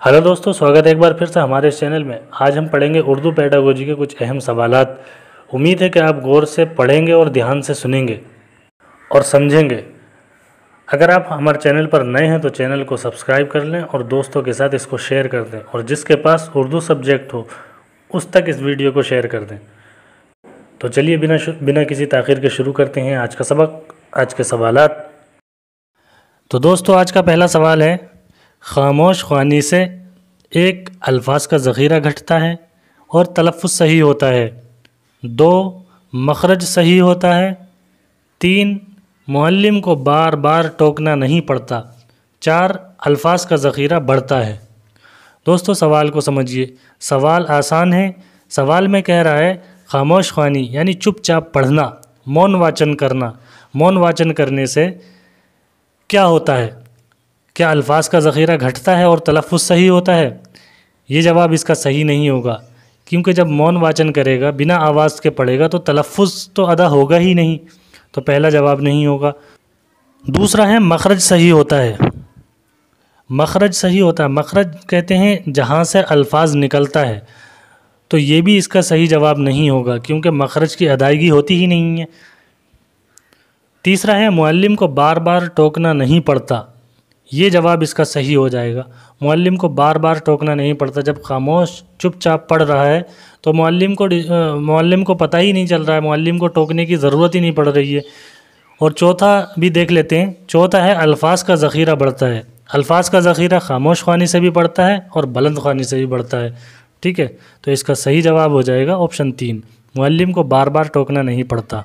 Hello दोस्तों, स्वागत है एक बार फिर से हमारे इस चैनल में। आज हम पढ़ेंगे उर्दू पेडागोजी के कुछ अहम सवालात। उम्मीद है कि आप गौर से पढ़ेंगे और ध्यान से सुनेंगे और समझेंगे। अगर आप हमारे चैनल पर नए हैं तो चैनल को सब्सक्राइब कर लें और दोस्तों के साथ इसको शेयर कर दें, और जिसके पास उर्दू सब्जेक्ट हो उस तक इस वीडियो को शेयर कर दें। तो चलिए बिना किसी ताख़ीर के शुरू करते हैं आज का सबक, आज के सवालात। तो दोस्तों, आज का पहला सवाल है, खामोश ख्वानी से एक अल्फाज का ज़ख़ीरा घटता है और तलफ़्फ़ुज़ सही होता है। 2 मखरज सही होता है। 3 मुअल्लिम को बार बार टोकना नहीं पड़ता। 4 अल्फाज का ज़ख़ीरा बढ़ता है। दोस्तों, सवाल को समझिए। सवाल आसान है। सवाल में कह रहा है खामोश ख्वानी यानी चुपचाप पढ़ना, मौन वाचन करना। मौन वाचन करने से क्या होता है? क्या अल्फाज का ज़ख़ीरा घटता है और तलफ़्फ़ुज़ सही होता है? ये जवाब इसका सही नहीं होगा, क्योंकि जब मौन वाचन करेगा, बिना आवाज़ के पढ़ेगा तो तलफ़्फ़ुज़ तो अदा होगा ही नहीं। तो पहला जवाब नहीं होगा। दूसरा है मखरज सही होता है। मखरज सही होता है। मखरज कहते हैं जहाँ से अल्फाज निकलता है, तो ये भी इसका सही जवाब नहीं होगा, क्योंकि मखरज की अदायगी होती ही नहीं है। तीसरा है मुअल्लिम को बार बार टोकना नहीं पड़ता। ये जवाब इसका सही हो जाएगा। मुअल्लिम को बार बार टोकना नहीं पड़ता। जब खामोश चुपचाप पढ़ रहा है तो मुअल्लिम को पता ही नहीं चल रहा है, मुअल्लिम को टोकने की ज़रूरत ही नहीं पड़ रही है। और चौथा भी देख लेते हैं। चौथा है अल्फाज का ज़ख़ीरा बढ़ता है। अल्फाज का ज़ख़ीरा खामोश ख्वानी से भी बढ़ता है और बुलंद ख्वानी से भी बढ़ता है। ठीक है, तो इसका सही जवाब हो जाएगा ऑप्शन 3, मुअल्लिम को बार बार टोकना नहीं पड़ता।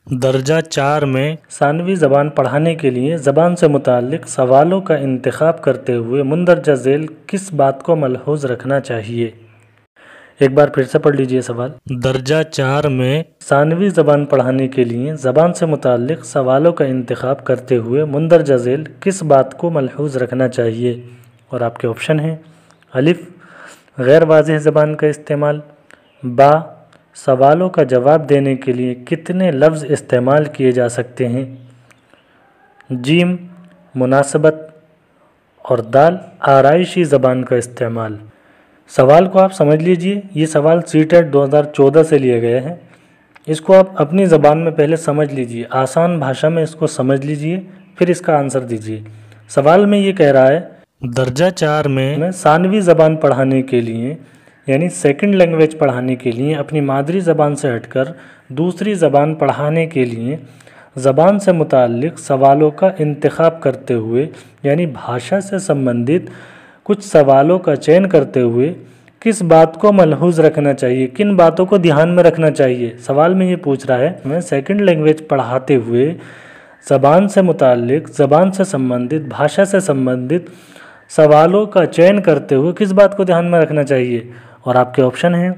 दर्जा 4 में सानवी ज़बान पढ़ाने के लिए ज़बान से मुताल्लिक़ सवालों का इंतख़ाब करते हुए मुंदरजा ज़ेल किस बात को मलहूज़ रखना चाहिए? एक बार फिर से पढ़ लीजिए सवाल। दर्जा 4 में सानवी ज़बान पढ़ाने के लिए ज़बान से मुताल्लिक़ सवालों का इंतख़ाब करते हुए मुंदरजा ज़ेल किस बात को मलहूज़ रखना चाहिए? और आपके ऑप्शन हैं, अलिफ़ गैर वाज़ेह ज़बान का इस्तेमाल, बा सवालों का जवाब देने के लिए कितने लफ्ज़ इस्तेमाल किए जा सकते हैं, जीम मुनासबत, और दाल आराइशी ज़बान का इस्तेमाल। सवाल को आप समझ लीजिए। ये सवाल सीटेट 2014 से लिए गए हैं। इसको आप अपनी ज़बान में पहले समझ लीजिए, आसान भाषा में इसको समझ लीजिए, फिर इसका आंसर दीजिए। सवाल में ये कह रहा है, दर्जा 4 में सानवी ज़बान पढ़ाने के लिए यानी सेकंड लैंग्वेज पढ़ाने के लिए अपनी मादरी ज़बान से हटकर दूसरी ज़बान पढ़ाने के लिए ज़बान से मुताल्लिक़ सवालों का इंतख़ाब करते हुए यानी भाषा से संबंधित कुछ सवालों का चयन करते हुए किस बात को मलहूज़ रखना चाहिए, किन बातों को ध्यान में रखना चाहिए? सवाल में ये पूछ रहा है, मैं सेकंड लैंग्वेज पढ़ाते हुए ज़बान से मुताल्लिक़ ज़बान से संबंधित भाषा से संबंधित सवालों का चयन करते हुए किस बात को ध्यान में रखना चाहिए? और आपके ऑप्शन हैं,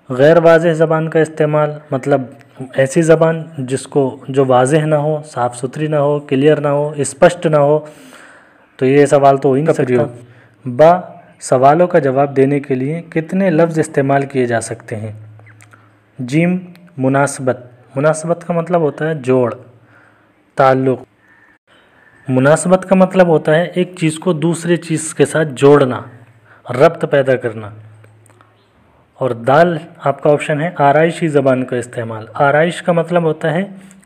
गैर वाज़ेह ज़बान का इस्तेमाल, मतलब ऐसी ज़बान जो वाज़ेह ना हो, साफ़ सुथरी ना हो, क्लियर ना हो, स्पष्ट ना हो, तो ये सवाल तो हो ही नहीं सकता। बा सवालों का जवाब देने के लिए कितने लफ्ज़ इस्तेमाल किए जा सकते हैं, जीम मुनासबत। मुनासबत का मतलब होता है जोड़, ताल्लुक़। मुनासबत का मतलब होता है एक चीज़ को दूसरे चीज़ के साथ जोड़ना, रब्त पैदा करना। और दाल आपका ऑप्शन है आराइशी ज़बान का इस्तेमाल। आराइश का मतलब होता है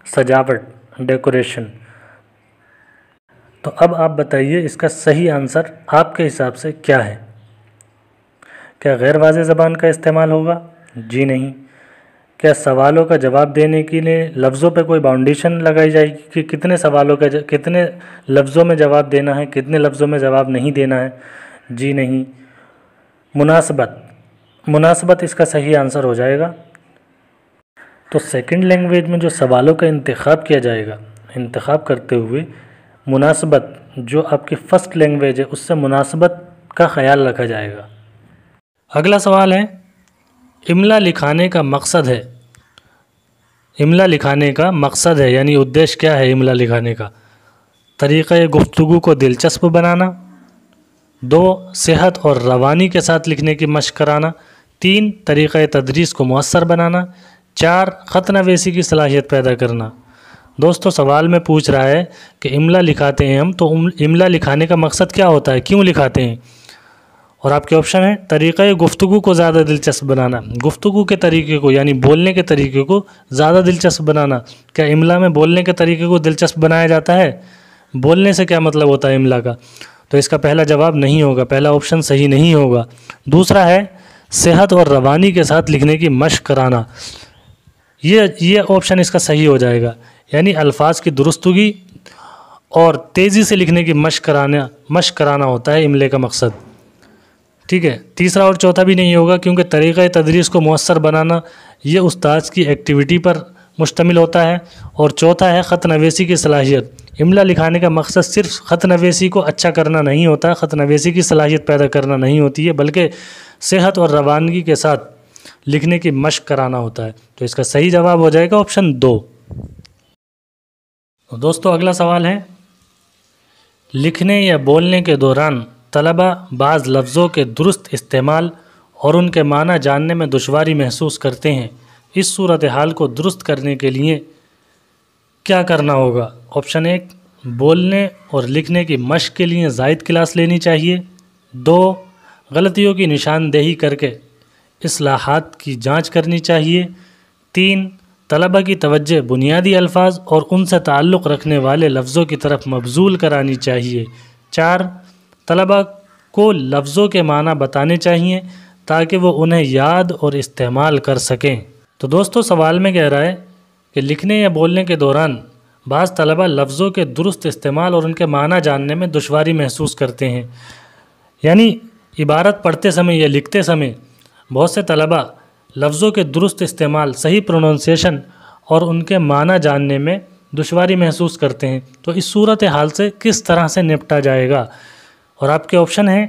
सजावट, डेकोरेशन। तो अब आप बताइए इसका सही आंसर आपके हिसाब से क्या है? क्या गैर वाज़ेह ज़बान का इस्तेमाल होगा? जी नहीं। क्या सवालों का जवाब देने के लिए लफ्ज़ों पे कोई बाउंडेशन लगाई जाएगी कि कितने लफ्ज़ों में जवाब देना है, कितने लफ्ज़ों में जवाब नहीं देना है? जी नहीं। मुनासबत इसका सही आंसर हो जाएगा। तो सेकंड लैंग्वेज में जो सवालों का इंतख़ाब किया जाएगा, इंतख़ाब करते हुए मुनासबत जो आपकी फ़र्स्ट लैंग्वेज है उससे मुनासबत का ख़याल रखा जाएगा। अगला सवाल है, इमला लिखाने का मकसद है। इमला लिखाने का मकसद है यानी उद्देश्य क्या है इमला लिखाने का? तरीक़े गुफ्तगू को दिलचस्प बनाना, 2 सेहत और रवानी के साथ लिखने की मशक़ कराना, 3 तरीक़े तदरीस को मुअस्सर बनाना, 4 ख़त नवीसी की सलाहियत पैदा करना। दोस्तों सवाल में पूछ रहा है कि इमला लिखाते हैं हम, तो इमला लिखाने का मकसद क्या होता है, क्यों लिखाते हैं। और आपके ऑप्शन है तरीक़े गुफ्तगू को ज़्यादा दिलचस्प बनाना, गुफ्तगू के तरीके को यानी बोलने के तरीके को ज़्यादा दिलचस्प बनाना। क्या इमला में बोलने के तरीके को दिलचस्प बनाया जाता है? बोलने से क्या मतलब होता है इमला का? तो इसका पहला जवाब नहीं होगा, पहला ऑप्शन सही नहीं होगा। दूसरा है सेहत और रवानी के साथ लिखने की मशक कराना, ये ऑप्शन इसका सही हो जाएगा, यानी अल्फाज की दुरुस्तगी और तेज़ी से लिखने की मशक कराना होता है इमले का मकसद। ठीक है, तीसरा और चौथा भी नहीं होगा, क्योंकि तरीक़ा तदरीस को मुयस्सर बनाना ये उस्ताद की एक्टिविटी पर मुश्तमिल होता है। और चौथा है ख़त नवीसी की सलाहियत, इमला लिखाने का मकसद सिर्फ ख़त नवीसी को अच्छा करना नहीं होता, ख़त नवीसी की सलाहियत पैदा करना नहीं होती है, बल्कि सेहत और रवानगी के साथ लिखने की मशक कराना होता है। तो इसका सही जवाब हो जाएगा ऑप्शन 2। तो दोस्तों अगला सवाल है, लिखने या बोलने के दौरान तलबा बाज़ लफ्ज़ों के दुरुस्त इस्तेमाल और उनके माना जानने में दुश्वारी महसूस करते हैं। इस सूरत हाल को दुरुस्त करने के लिए क्या करना होगा? ऑप्शन 1, बोलने और लिखने की मशक के लिए ज़ायद क्लास लेनी चाहिए। 2, गलतियों की निशानदेही करके इस्लाहात की जांच करनी चाहिए। 3, तलबा की तवज्जो बुनियादी अल्फाज और उनसे ताल्लुक़ रखने वाले लफ्ज़ों की तरफ मबजूल करानी चाहिए। 4, तलबा को लफ्ज़ों के माना बताने चाहिए ताकि वो उन्हें याद और इस्तेमाल कर सकें। तो दोस्तों सवाल में कह रहा है कि लिखने या बोलने के दौरान बाज़ तलबा लफ्ज़ों के दुरुस्त इस्तेमाल और उनके माना जानने में दुश्वारी महसूस करते हैं, यानी इबारत पढ़ते समय या लिखते समय बहुत से तलबा लफ्ज़ों के दुरुस्त इस्तेमाल, सही प्रोनाउंसिएशन और उनके माना जानने में दुश्वारी महसूस करते हैं। तो इस सूरत हाल से किस तरह से निपटा जाएगा? और आपके ऑप्शन हैं,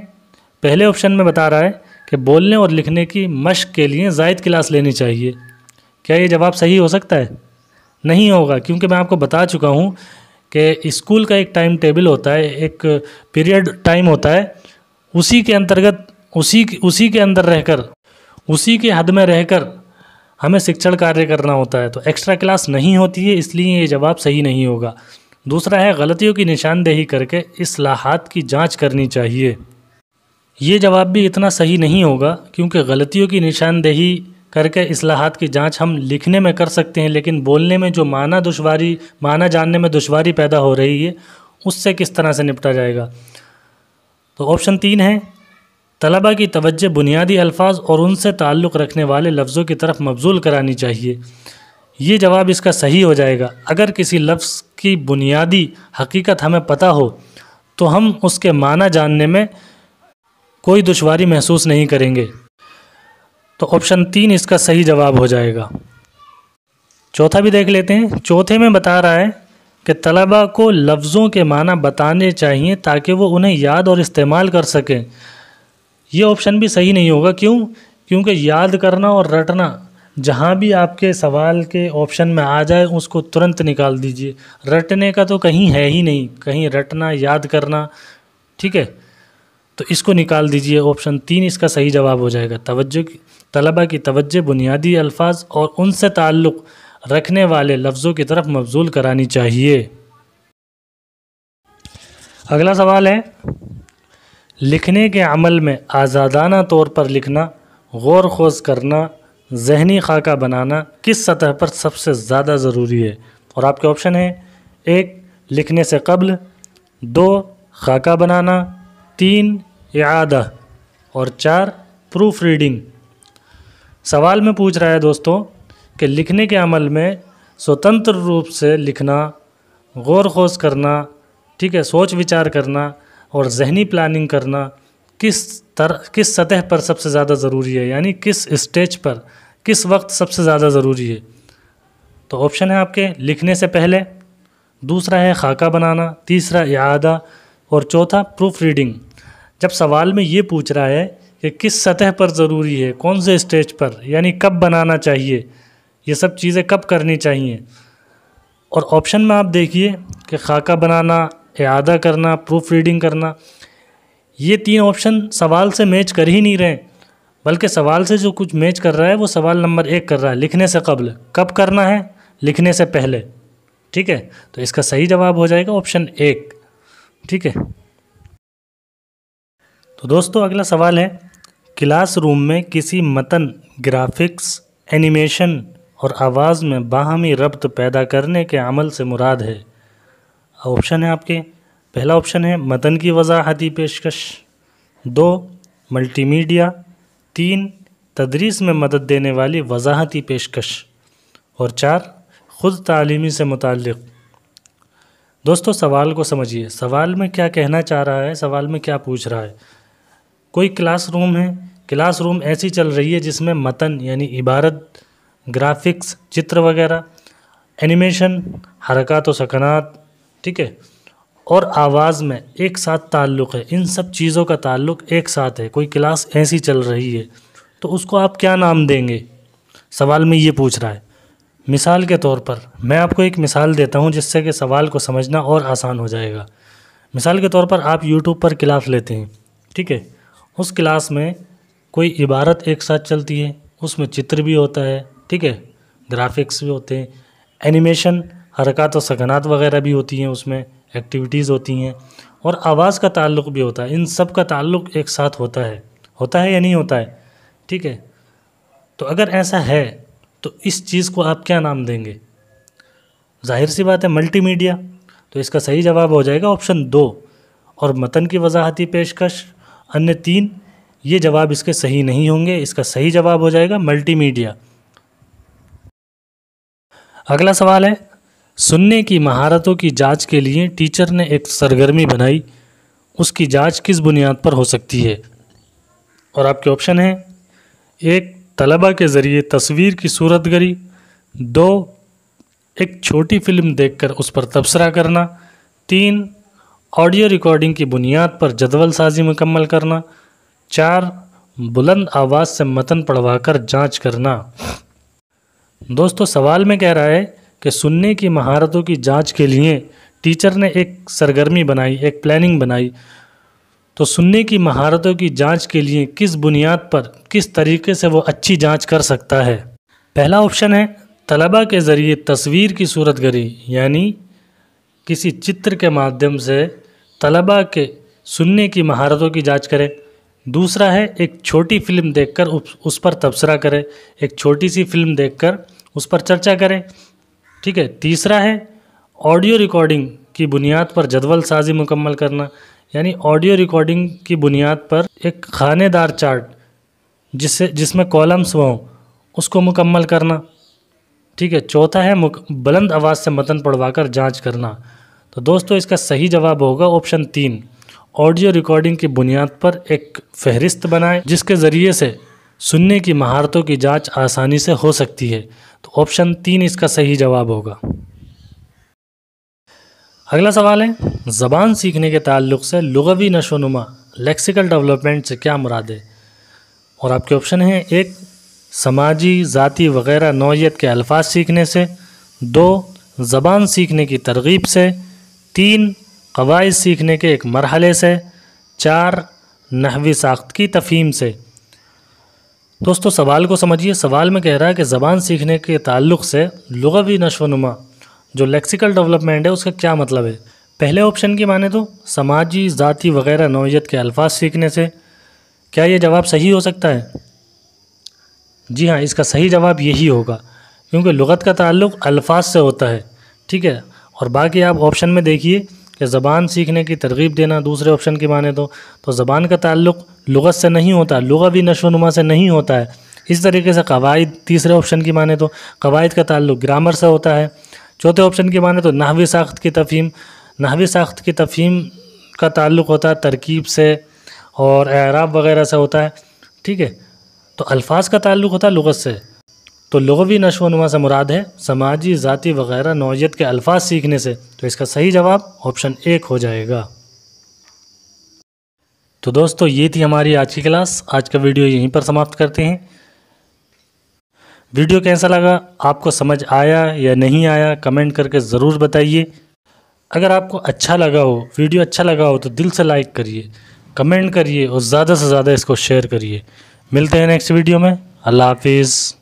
पहले ऑप्शन में बता रहा है कि बोलने और लिखने की मशक के लिए ज़ायद क्लास लेनी चाहिए। क्या ये जवाब सही हो सकता है? नहीं होगा, क्योंकि मैं आपको बता चुका हूँ कि स्कूल का एक टाइम टेबल होता है, एक पीरियड टाइम होता है, उसी के अंतर्गत उसी के अंदर रहकर, उसी के हद में रहकर हमें शिक्षण कार्य करना होता है। तो एक्स्ट्रा क्लास नहीं होती है, इसलिए ये जवाब सही नहीं होगा। दूसरा है गलतियों की निशानदेही करके इस्लाहात की जांच करनी चाहिए। ये जवाब भी इतना सही नहीं होगा, क्योंकि गलतियों की निशानदेही करके इस्लाहात की जांच हम लिखने में कर सकते हैं, लेकिन बोलने में जो माना जानने में दुश्वारी पैदा हो रही है उससे किस तरह से निपटा जाएगा? तो ऑप्शन 3 है, तलबा की तवज्जो बुनियादी अल्फाज और उनसे ताल्लुक़ रखने वाले लफ्ज़ों की तरफ मबजूल करानी चाहिए। ये जवाब इसका सही हो जाएगा। अगर किसी लफ्ज़ की बुनियादी हकीकत हमें पता हो तो हम उसके माना जानने में कोई दुश्वारी महसूस नहीं करेंगे। तो ऑप्शन 3 इसका सही जवाब हो जाएगा। चौथा भी देख लेते हैं। चौथे में बता रहा है कि तलबा को लफ्ज़ों के माना बताने चाहिए ताकि वो उन्हें याद और इस्तेमाल कर सकें। ये ऑप्शन भी सही नहीं होगा। क्यों? क्योंकि याद करना और रटना जहाँ भी आपके सवाल के ऑप्शन में आ जाए उसको तुरंत निकाल दीजिए। रटने का तो कहीं है ही नहीं, कहीं रटना याद करना, ठीक है, तो इसको निकाल दीजिए। ऑप्शन 3 इसका सही जवाब हो जाएगा। तलबा की तवज्जो बुनियादी अल्फाज और उनसे ताल्लुक़ रखने वाले लफ्ज़ों की तरफ मबजूल करानी चाहिए। अगला सवाल है, लिखने के अमल में आज़ादाना तौर पर लिखना, गौर खोज करना, ज़हनी खाका बनाना किस सतह पर सबसे ज़्यादा ज़रूरी है? और आपके ऑप्शन है 1 लिखने से कब्ल, 2 खाका बनाना, 3 इआदा और 4 प्रूफ रीडिंग। सवाल में पूछ रहा है दोस्तों कि लिखने के अमल में स्वतंत्र रूप से लिखना, गौर खोज करना, ठीक है, सोच विचार करना और ज़हनी प्लानिंग करना किस सतह पर सबसे ज़्यादा ज़रूरी है, यानी किस स्टेज पर, किस वक्त सबसे ज़्यादा ज़रूरी है? तो ऑप्शन है आपके लिखने से पहले, दूसरा है खाका बनाना, तीसरा इआदा और चौथा प्रूफ रीडिंग। जब सवाल में ये पूछ रहा है कि किस सतह पर ज़रूरी है, कौन से स्टेज पर, यानी कब बनाना चाहिए, ये सब चीज़ें कब करनी चाहिए, और ऑप्शन में आप देखिए कि खाका बनाना, इआदा करना, प्रूफ रीडिंग करना, ये 3 ऑप्शन सवाल से मैच कर ही नहीं रहे, बल्कि सवाल से जो कुछ मैच कर रहा है वो सवाल नंबर 1 कर रहा है, लिखने से कब्ल। कब करना है? लिखने से पहले। ठीक है, तो इसका सही जवाब हो जाएगा ऑप्शन 1। ठीक है, तो दोस्तों अगला सवाल है, क्लासरूम में किसी मतन, ग्राफिक्स, एनिमेशन और आवाज़ में बाहमी रब्त पैदा करने के अमल से मुराद है। ऑप्शन है आपके, पहला ऑप्शन है मतन की वजाहती पेशकश, 2 मल्टीमीडिया, 3 तदरीस में मदद देने वाली वजाहती पेशकश और 4 ख़ुद तालीमी से मुताल्लिक़। दोस्तों सवाल को समझिए, सवाल में क्या कहना चाह रहा है, सवाल में क्या पूछ रहा है। कोई क्लासरूम है, क्लासरूम ऐसी चल रही है जिसमें मतन यानी इबारत, ग्राफिक्स, चित्र वगैरह, एनिमेशन, हरकत व सकनात, ठीक है, और आवाज़ में एक साथ ताल्लुक़ है। इन सब चीज़ों का ताल्लुक़ एक साथ है। कोई क्लास ऐसी चल रही है तो उसको आप क्या नाम देंगे, सवाल में ये पूछ रहा है। मिसाल के तौर पर मैं आपको एक मिसाल देता हूँ जिससे कि सवाल को समझना और आसान हो जाएगा। मिसाल के तौर पर आप यूट्यूब पर क्लास लेते हैं, ठीक है, उस क्लास में कोई इबारत एक साथ चलती है, उसमें चित्र भी होता है, ठीक है, ग्राफिक्स भी होते हैं, एनिमेशन, हरकत और सकनात वगैरह भी होती हैं, उसमें एक्टिविटीज़ होती हैं, और आवाज़ का ताल्लुक़ भी होता है। इन सब का ताल्लुक़ एक साथ होता है या नहीं होता है, ठीक है। तो अगर ऐसा है तो इस चीज़ को आप क्या नाम देंगे? जाहिर सी बात है मल्टीमीडिया। तो इसका सही जवाब हो जाएगा ऑप्शन 2। और मतन की वजाहती पेशकश अन्य 3, ये जवाब इसके सही नहीं होंगे। इसका सही जवाब हो जाएगा मल्टीमीडिया। अगला सवाल है, सुनने की महारतों की जांच के लिए टीचर ने एक सरगर्मी बनाई, उसकी जांच किस बुनियाद पर हो सकती है? और आपके ऑप्शन हैं, 1 तलबा के ज़रिए तस्वीर की सूरतगरी, 2 एक छोटी फिल्म देखकर उस पर तबसरा करना, 3 ऑडियो रिकॉर्डिंग की बुनियाद पर जदवल साजी मुकम्मल करना, 4 बुलंद आवाज़ से मतन पढ़वाकर जांच करना। दोस्तों सवाल में कह रहा है कि सुनने की महारतों की जांच के लिए टीचर ने एक सरगर्मी बनाई, एक प्लानिंग बनाई। तो सुनने की महारतों की जांच के लिए किस बुनियाद पर, किस तरीके से वो अच्छी जांच कर सकता है? पहला ऑप्शन है तलबा के ज़रिए तस्वीर की सूरतगरी, यानी किसी चित्र के माध्यम से तलबा के सुनने की महारतों की जांच करे। दूसरा है एक छोटी फिल्म देखकर उस पर तबसरा करे, एक छोटी सी फिल्म देखकर उस पर चर्चा करे, ठीक है। तीसरा है ऑडियो रिकॉर्डिंग की बुनियाद पर जदवल साजी मुकम्मल करना, यानी ऑडियो रिकॉर्डिंग की बुनियाद पर एक खानेदार चार्ट जिसमें कॉलम्स हों उसको मुकम्मल करना, ठीक है। चौथा है बुलंद आवाज़ से मतन पढ़वाकर जांच करना। तो दोस्तों इसका सही जवाब होगा ऑप्शन 3, ऑडियो रिकॉर्डिंग की बुनियाद पर एक फहरिस्त बनाएं जिसके ज़रिए से सुनने की महारतों की जांच आसानी से हो सकती है। तो ऑप्शन 3 इसका सही जवाब होगा। अगला सवाल है, ज़बान सीखने के ताल्लुक़ से लुग़वी नशोनुमा, लेक्सिकल डेवलपमेंट से क्या मुराद है? और आपके ऑप्शन हैं, 1 समाजी, ज़ाती वग़ैरह नौइयत के अल्फाज सीखने से, 2 ज़बान सीखने की तरगीब से, 3 क़वाइद सीखने के एक मरहले से, 4 नहवी साख्त की तफ़हीम से। दोस्तों सवाल को समझिए, सवाल में कह रहा है कि ज़बान सीखने के ताल्लुक़ से लुग़वी नशोनुमा जो लेक्सिकल डेवलपमेंट है उसका क्या मतलब है? पहले ऑप्शन की माने तो समाजी, ज़ाती वग़ैरह नौइयत के अल्फाज सीखने से। क्या ये जवाब सही हो सकता है? जी हाँ, इसका सही जवाब यही होगा, क्योंकि लुग़त का ताल्लुक़ अल्फाज से होता है, ठीक है। और बाकी आप ऑप्शन में देखिए कि ज़बान सीखने की तरगीब देना दूसरे ऑप्शन की माने तो ज़बान का ताल्लुक़ लुग़त से नहीं होता, लुग़वी नशोनुमा से नहीं होता है। इस तरीके से क़वाइद तीसरे ऑप्शन की माने तो क़वाइद का ताल्लुक़ ग्रामर से होता है। चौथे ऑप्शन की माने तो नहवी साख्त की तफ़हीम, नहवी साख्त की तफ़हीम का ताल्लुक़ होता है तरकीब से और एराब वग़ैरह से होता है, ठीक है। तो अल्फाज का ताल्लुक़ होता है लुग़त से। तो लुग़वी नशोनुमा से मुराद है समाजी, ज़ाती वग़ैरह नौइयत के अल्फाज सीखने से। तो इसका सही जवाब ऑप्शन 1 हो जाएगा। तो दोस्तों ये थी हमारी आज की क्लास। आज का वीडियो यहीं पर समाप्त करते हैं। वीडियो कैसा लगा, आपको समझ आया या नहीं आया, कमेंट करके ज़रूर बताइए। अगर आपको अच्छा लगा हो, वीडियो अच्छा लगा हो तो दिल से लाइक करिए, कमेंट करिए और ज़्यादा से ज़्यादा इसको शेयर करिए। मिलते हैं नेक्स्ट वीडियो में। अल्लाह हाफिज़।